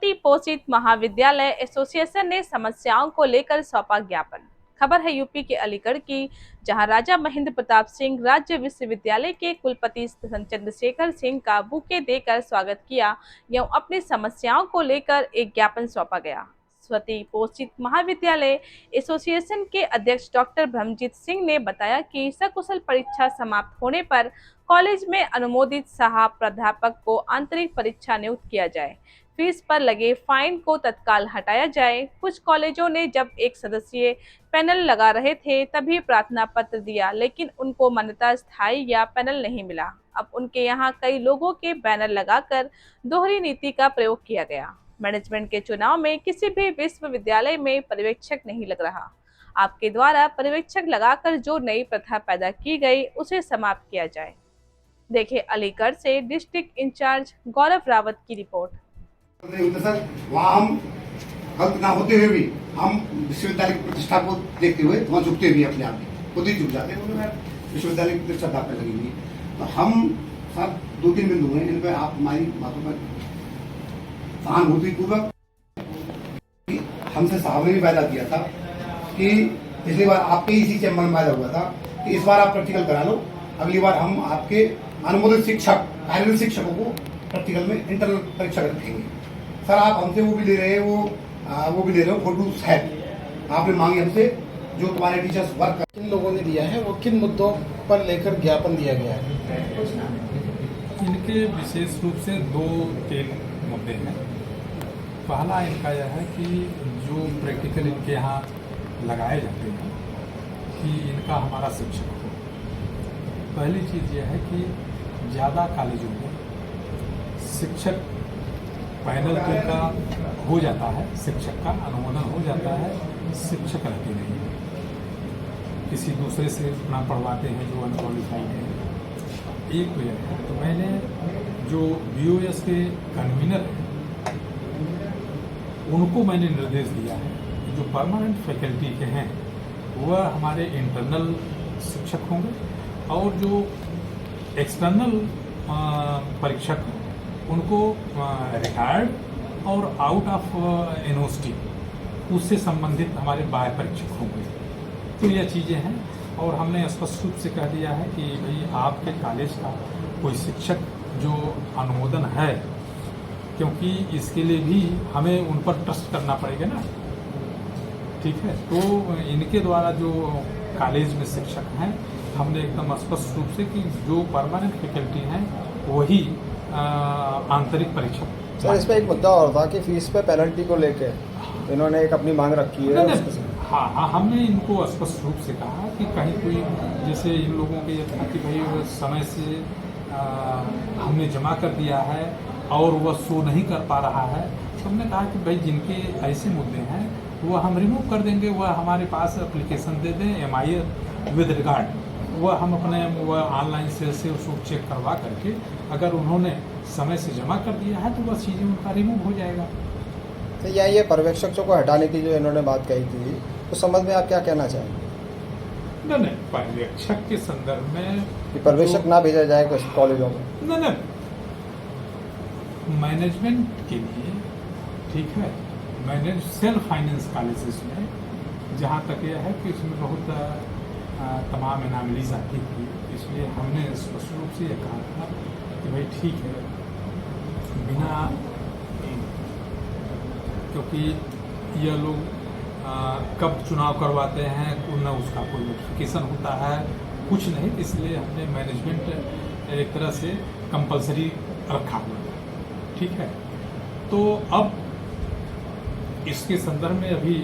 स्वती पोषित महाविद्यालय एसोसिएशन ने समस्याओं को लेकर सौंपा ज्ञापन। खबर है यूपी के अलीगढ़ की, जहां राजा महेंद्र प्रताप सिंह राज्य विश्वविद्यालय के कुलपति चंद्रशेखर सिंह का बुके देकर स्वागत किया एवं अपनी समस्याओं को लेकर एक ज्ञापन सौंपा गया। स्वती पोषित महाविद्यालय एसोसिएशन के अध्यक्ष डॉक्टर ब्रह्मजीत सिंह ने बताया कि सकुशल परीक्षा समाप्त होने पर कॉलेज में अनुमोदित सह प्राध्यापक को आंतरिक परीक्षा नियुक्त किया जाए, फीस पर लगे फाइन को तत्काल हटाया जाए। कुछ कॉलेजों ने जब एक सदस्यीय पैनल लगा रहे थे तभी प्रार्थना पत्र दिया, लेकिन उनको मान्यता स्थायी या पैनल नहीं मिला। अब उनके यहाँ कई लोगों के बैनर लगाकर दोहरी नीति का प्रयोग किया गया। मैनेजमेंट के चुनाव में किसी भी विश्वविद्यालय में पर्यवेक्षक नहीं लग रहा। आपके द्वारा पर्यवेक्षक लगाकर जो नई प्रथा पैदा की गई उसे समाप्त किया जाए। देखिए अलीगढ़ से डिस्ट्रिक्ट इंचार्ज गौरव रावत की रिपोर्ट। सर वहाँ हम गलत ना होते हुए भी हम विश्वविद्यालय की प्रतिष्ठा को देखते हुए वहाँ झुकते भी अपने आप खुद ही झुक जाते हैं। विश्वविद्यालय की प्रतिष्ठा दाप लगी हुई, तो हम सर 2-3 बिंदु हैं इन पर आप हमारी बातों पर सहानुभूति पूर्वक हमसे साहब ने भी वायदा किया था कि पिछली बार आपके इसी चैम्बर में वायदा हुआ था कि इस बार आप प्रैक्टिकल करा लो, अगली बार हम आपके अनुमोदित शिक्षक कार्यरत शिक्षकों को प्रैक्टिकल में इंटरनल परीक्षा रखेंगे। सर आप हमसे वो भी ले रहे हैं, वो भी ले रहे हो फोटोस है, आपने मांगी हमसे जो तुम्हारे टीचर्स वर्क किन लोगों ने दिया है, वो किन मुद्दों पर लेकर ज्ञापन दिया गया है? इनके विशेष रूप से 2-3 मुद्दे हैं। पहला इनका यह है कि जो प्रैक्टिकल इनके यहाँ लगाए जाते हैं कि इनका हमारा शिक्षक हो। पहली चीज़ यह है कि ज़्यादा कॉलेजों में शिक्षक पैनल तो इनका हो जाता है, शिक्षक का अनुमोदन हो जाता है, शिक्षक रहते नहीं है, किसी दूसरे से अपना पढ़वाते हैं जो अनक्वालिफाइड है। एक तो यह है। तो मैंने जो BOS के कन्वीनर हैं उनको मैंने निर्देश दिया है कि जो परमानेंट फैकल्टी के हैं वह हमारे इंटरनल शिक्षक होंगे और जो एक्सटर्नल परीक्षक उनको रिटायर्ड और आउट ऑफ यूनिवर्सिटी उससे संबंधित हमारे बाह्य परीक्षक होंगे। तो यह चीज़ें हैं और हमने स्पष्ट रूप से कह दिया है कि भाई आपके कॉलेज का कोई शिक्षक जो अनुमोदन है, क्योंकि इसके लिए भी हमें उन पर ट्रस्ट करना पड़ेगा ना, ठीक है। तो इनके द्वारा जो कॉलेज में शिक्षक हैं हमने एकदम स्पष्ट रूप से कि जो परमानेंट फैकल्टी हैं वही आंतरिक परीक्षा। सर इस पर एक मुद्दा और था कि फीस पे पेनल्टी को लेके इन्होंने एक अपनी मांग रखी है। हाँ, हमने इनको स्पष्ट रूप से कहा कि कहीं कोई जैसे इन लोगों के ये था कि भाई समय से हमने जमा कर दिया है और वह शो नहीं कर पा रहा है, तो हमने कहा कि भाई जिनके ऐसे मुद्दे हैं वह हम रिमूव कर देंगे, वह हमारे पास एप्लीकेशन दे दें MIA विद रिगार्ड, वह हम अपने वह ऑनलाइन सेल से उसको चेक करवा करके अगर उन्होंने समय से जमा कर दिया है तो वह चीज़ें उनका रिमूव हो जाएगा। तो या ये पर्यवेक्षकों को हटाने की जो इन्होंने बात कही थी तो समझ में आप क्या कहना चाहेंगे? नहीं, पर्यवेक्षक के संदर्भ में कि पर्यवेक्षक ना भेजा जाए कुछ कॉलेजों में? नहीं, मैनेजमेंट के लिए ठीक है, सेल्फ फाइनेंस कॉलेजेस में जहाँ तक यह है कि इसमें बहुत तमाम एनामलीज आती थी, इसलिए हमने स्पष्ट रूप से यह कहा था कि भाई ठीक है, बिना क्योंकि यह लोग कब चुनाव करवाते हैं न उसका कोई नोटिफिकेशन होता है, कुछ नहीं, इसलिए हमने मैनेजमेंट एक तरह से कंपलसरी रखा हुआ है, ठीक है। तो अब इसके संदर्भ में अभी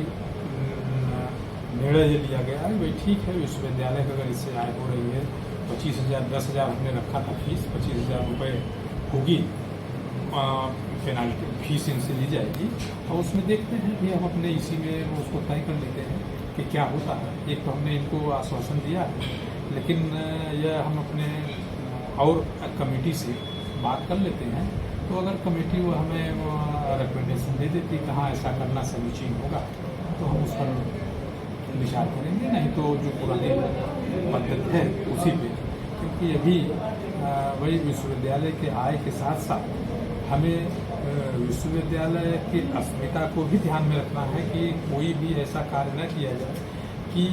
निर्णय ये लिया गया है भाई ठीक है, विश्वविद्यालय की अगर इससे आय हो रही है 25,000-10,000 हमने रखा था फीस, 25,000 रुपये होगी पेनाल्टी फीस इनसे ली जाएगी और उसमें देखते हैं कि हम अपने इसी में उसको तय कर लेते हैं कि क्या होता है। एक तो हमने इनको आश्वासन दिया है, लेकिन यह हम अपने और कमेटी से बात कर लेते हैं, तो अगर कमेटी वो हमें रिकमेंडेशन दे देती कि हाँ ऐसा करना समीचीन होगा तो हम उस पर विचार करेंगे, नहीं तो जो पुरानी पद्धति है उसी पे, क्योंकि अभी वही विश्वविद्यालय के आय के साथ साथ हमें विश्वविद्यालय की अस्मिता को भी ध्यान में रखना है कि कोई भी ऐसा कार्य न किया जाए कि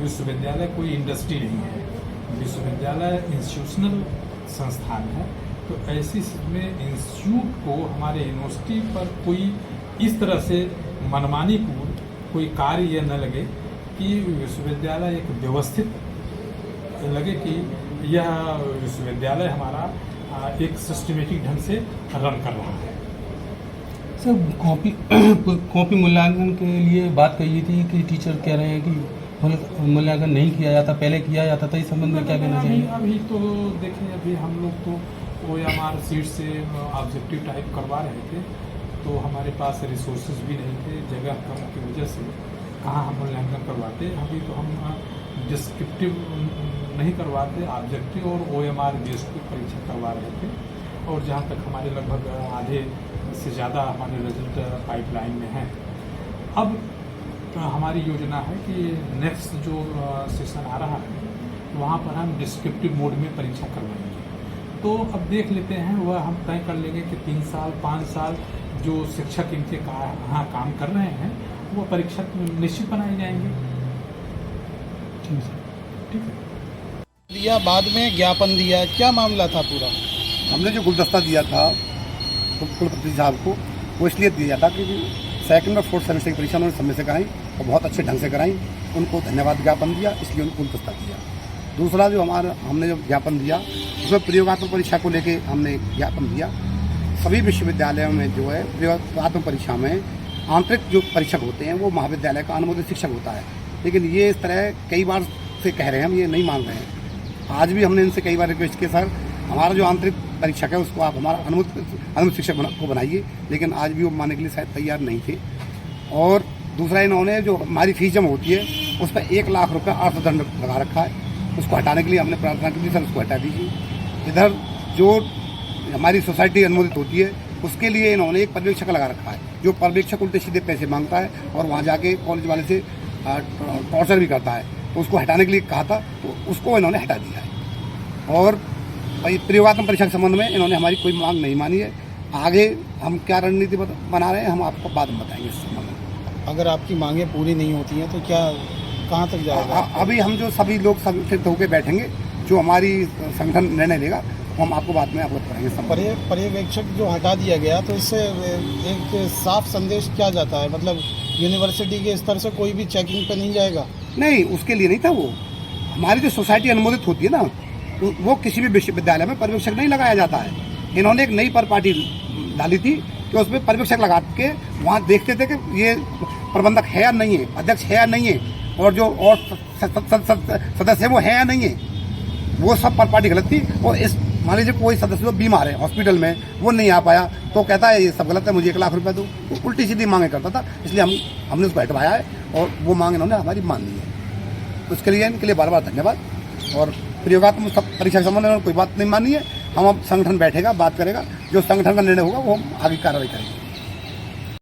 विश्वविद्यालय कोई इंडस्ट्री नहीं है। विश्वविद्यालय इंस्टीट्यूशनल संस्थान है, तो ऐसी में इंस्टीट्यूट को हमारे यूनिवर्सिटी पर कोई इस तरह से मनमानी पूर्ण कोई कार्य ये न लगे कि विश्वविद्यालय एक व्यवस्थित लगे कि यह विश्वविद्यालय हमारा एक सिस्टमेटिक ढंग से रन कर रहा है। सर कॉपी मूल्यांकन के लिए बात कही थी कि टीचर कह रहे हैं कि मूल्यांकन नहीं किया जाता, पहले किया जाता था। इस संबंध में क्या कहना चाहिए? अभी तो देखें, अभी हम लोग तो OMR सीट से ऑब्जेक्टिव टाइप करवा रहे थे, तो हमारे पास रिसोर्सेज भी नहीं थे, जगह कम की वजह से कहाँ हम मूल्यांकन करवाते। अभी तो हम डिस्क्रिप्टिव नहीं करवाते, ऑब्जेक्टिव और OMR बेस्ड की परीक्षा करवा रहे थे। और जहाँ तक हमारे लगभग आधे से ज़्यादा हमारे रिजल्ट पाइपलाइन में हैं। अब हमारी योजना है कि नेक्स्ट जो सेशन आ रहा है वहाँ पर हम डिस्क्रिप्टिव मोड में परीक्षा करवाएंगे। तो अब देख लेते हैं, वह हम तय कर लेंगे कि 3 साल 5 साल जो शिक्षक इनके यहाँ काम कर रहे हैं वो परीक्षा निश्चित बनाए जाएंगे। ठीक है। दिया, बाद में ज्ञापन दिया, क्या मामला था पूरा? हमने जो गुलदस्ता दिया था कुलपति साहब को, वो इसलिए दिया था कि 2nd और 4th सेमेस्टर की परीक्षा उन्होंने समय से कराई और बहुत अच्छे ढंग से कराई। उनको धन्यवाद ज्ञापन दिया, इसलिए उनको गुलदस्ता दिया। दूसरा जो हमने जो ज्ञापन दिया उसमें प्रयोगात्मक परीक्षा को लेके हमने ज्ञापन दिया। सभी विश्वविद्यालयों में जो है प्रयोगात्मक परीक्षा में आंतरिक जो परीक्षक होते हैं वो महाविद्यालय का अनुमोदित शिक्षक होता है, लेकिन ये इस तरह कई बार से कह रहे हैं, हम ये नहीं मान रहे हैं। आज भी हमने इनसे कई बार रिक्वेस्ट किया, सर हमारा जो आंतरिक परीक्षक है उसको आप हमारा अनुमोदित शिक्षक को बनाइए, लेकिन आज भी वो मानने के लिए शायद तैयार नहीं थे। और दूसरा, इन्होंने जो हमारी फीस जमा होती है उस पर 1 लाख रुपये अर्थदंड लगा रखा है। उसको हटाने के लिए हमने प्रार्थना की थी, सर उसको हटा दीजिए। इधर जो हमारी सोसाइटी अनुमोदित होती है उसके लिए इन्होंने एक पर्यवेक्षक लगा रखा है, जो पर्यवेक्षक उल्टे सीधे पैसे मांगता है और वहाँ जाके कॉलेज वाले से टॉर्चर भी करता है। तो उसको हटाने के लिए कहा था, तो उसको इन्होंने हटा दिया है। और प्रयोगात्मक परीक्षा के संबंध में इन्होंने हमारी कोई मांग नहीं मानी है। आगे हम क्या रणनीति बना रहे हैं हम आपको बाद में बताएंगे इस संबंध में। अगर आपकी मांगें पूरी नहीं होती हैं तो क्या कहाँ तक जाएगा? अभी हम जो सभी लोग संगठित होकर बैठेंगे, जो हमारी संगठन निर्णय लेगा वो हम आपको बाद में अवगत कराएंगे। पर्यवेक्षक जो हटा दिया गया, तो इससे एक साफ संदेश क्या जाता है? मतलब यूनिवर्सिटी के स्तर से कोई भी चेकिंग पे नहीं जाएगा? नहीं, उसके लिए नहीं था। वो हमारी जो सोसाइटी अनुमोदित होती है ना, वो किसी भी विश्वविद्यालय में पर्यवेक्षक नहीं लगाया जाता है। इन्होंने एक नई पर पार्टी डाली थी कि उसमें पर्यवेक्षक लगा के वहाँ देखते थे कि ये प्रबंधक है या नहीं है, अध्यक्ष है या नहीं है, और जो और सदस्य है वो है या नहीं है। वो सब पर पार्टी गलत थी। और इस मान लीजिए कोई सदस्य बीमार है हॉस्पिटल में, वो नहीं आ पाया, तो कहता है ये सब गलत है, मुझे 1 लाख रुपए दो। तो उल्टी सीधी मांगे करता था, इसलिए हमने उसको हटवाया है और वो मांग इन्होंने हमारी मान ली है। उसके लिए इनके लिए बार बार धन्यवाद। और प्रयोगात्मक परीक्षा के संबंध में कोई बात नहीं मानी है। हम अब संगठन बैठेगा, बात करेगा, जो संगठन का निर्णय होगा वो हम आगे कार्रवाई करेंगे।